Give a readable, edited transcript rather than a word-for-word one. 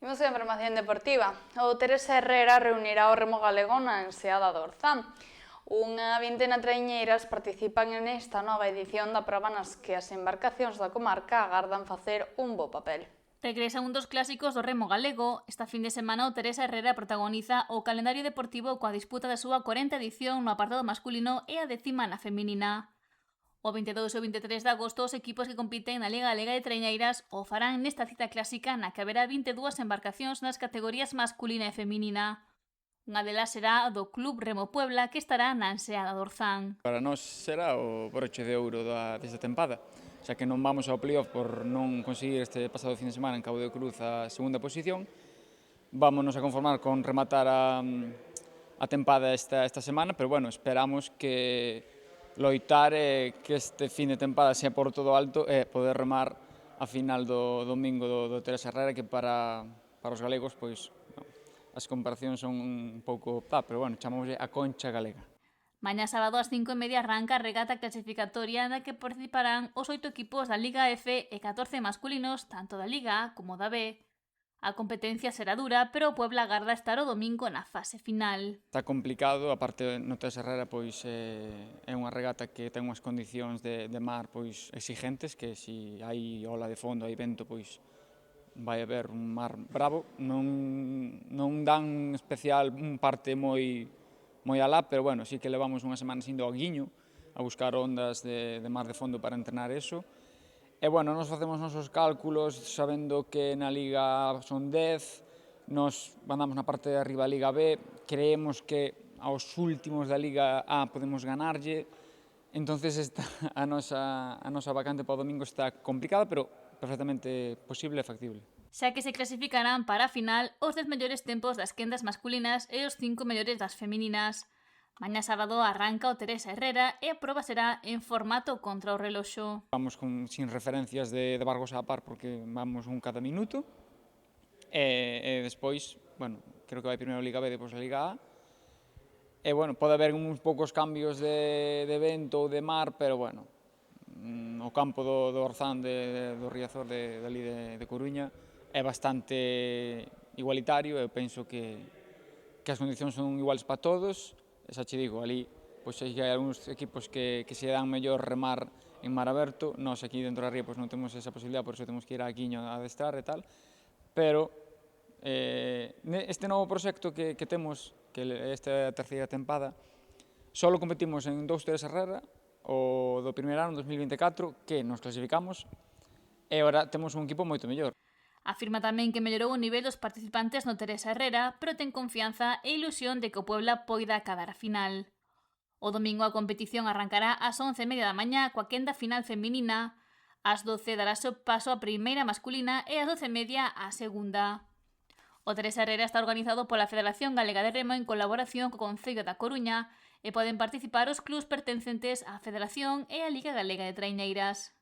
Imos a información deportiva. O Teresa Herrera reunirá o remo galego na Enseada do Orzán. Unha vintena traiñeiras participan nesta nova edición da proba nas que as embarcacións da comarca agardan facer un bo papel. Regresa un dos clásicos do remo galego. Esta fin de semana o Teresa Herrera protagoniza o calendario deportivo coa disputa da súa 40ª edición no apartado masculino e a 10ª na feminina. O 22 e o 23 de agosto os equipos que compiten na Liga Galega de Traiñeiras o farán nesta cita clásica na que haberá 22 embarcacións nas categorías masculina e feminina. Unha delas será a do Club Remo Puebla, que estará na Enseada do Orzán. Para nós será o broche de ouro desta tempada, xa que non vamos ao playoff por non conseguir este pasado fin de semana en Cabo de Cruz a segunda posición. Vámonos a conformar con rematar a tempada esta semana, pero bueno, esperamos que loitar que este fin de tempada sea por todo alto e poder remar a final do domingo do Teresa Herrera, que para os galegos, pois, as comparacións son un pouco, pero bueno, chamámoslle a Concha Galega. Mañá sábado ás 5:30 arranca a regata clasificatoria na que participarán os 8 equipos da Liga F e 14 masculinos, tanto da Liga A como da B. A competencia será dura, pero o Puebla agarda estar o domingo na fase final. Está complicado, aparte no Teresa Herrera pois é unha regata que ten unhas condicións de mar pois exigentes, que se hai ola de fondo, hai vento, pois vai haber un mar bravo. Non dan especial un parte moi alá, pero bueno, sí que levamos unha semana indo ao Guiño a buscar ondas de mar de fondo para entrenar eso. E, bueno, nos facemos nosos cálculos sabendo que na Liga son 10, nos andamos na parte de arriba da Liga B, creemos que aos últimos da Liga A podemos ganarlle, entonces a nosa vacante para o domingo está complicada, pero perfectamente posible e factible. Xa que se clasificarán para a final os 10 mellores tempos das quendas masculinas e os 5 mellores das femininas. Mañá sábado arranca o Teresa Herrera e a proba será en formato contra o reloxo. Vamos sin referencias de barcos á par porque vamos un cada minuto e despois, bueno, creo que vai primeiro a Liga B e depois a Liga A. E, bueno, pode haber uns poucos cambios de vento ou de mar, pero, bueno, o campo do Orzán do Riazor dali de Coruña é bastante igualitario e eu penso que as condicións son iguales para todos. E xa che digo, ali pois hai algúns equipos que se dan mellor remar en mar aberto, nós aquí dentro da ría pois non temos esa posibilidad, por iso temos que ir a Quiño a adestrar e tal, pero este novo proxecto que temos, que esta terceira tempada, só competimos en 2 Teresa Herrera, o do primeiro ano, 2024, que nos clasificamos, e agora temos un equipo moito mellor. Afirma tamén que mellorou o nivel dos participantes no Teresa Herrera, pero ten confianza e ilusión de que o Puebla poida acadar a final. O domingo a competición arrancará ás 11:30 da mañá coa quenda final feminina, ás 12 darase paso a primeira masculina e ás 12:30 a segunda. O Teresa Herrera está organizado pola Federación Galega de Remo en colaboración co Concello da Coruña e poden participar os clubs pertencentes á Federación e á Liga Galega de Traiñeiras.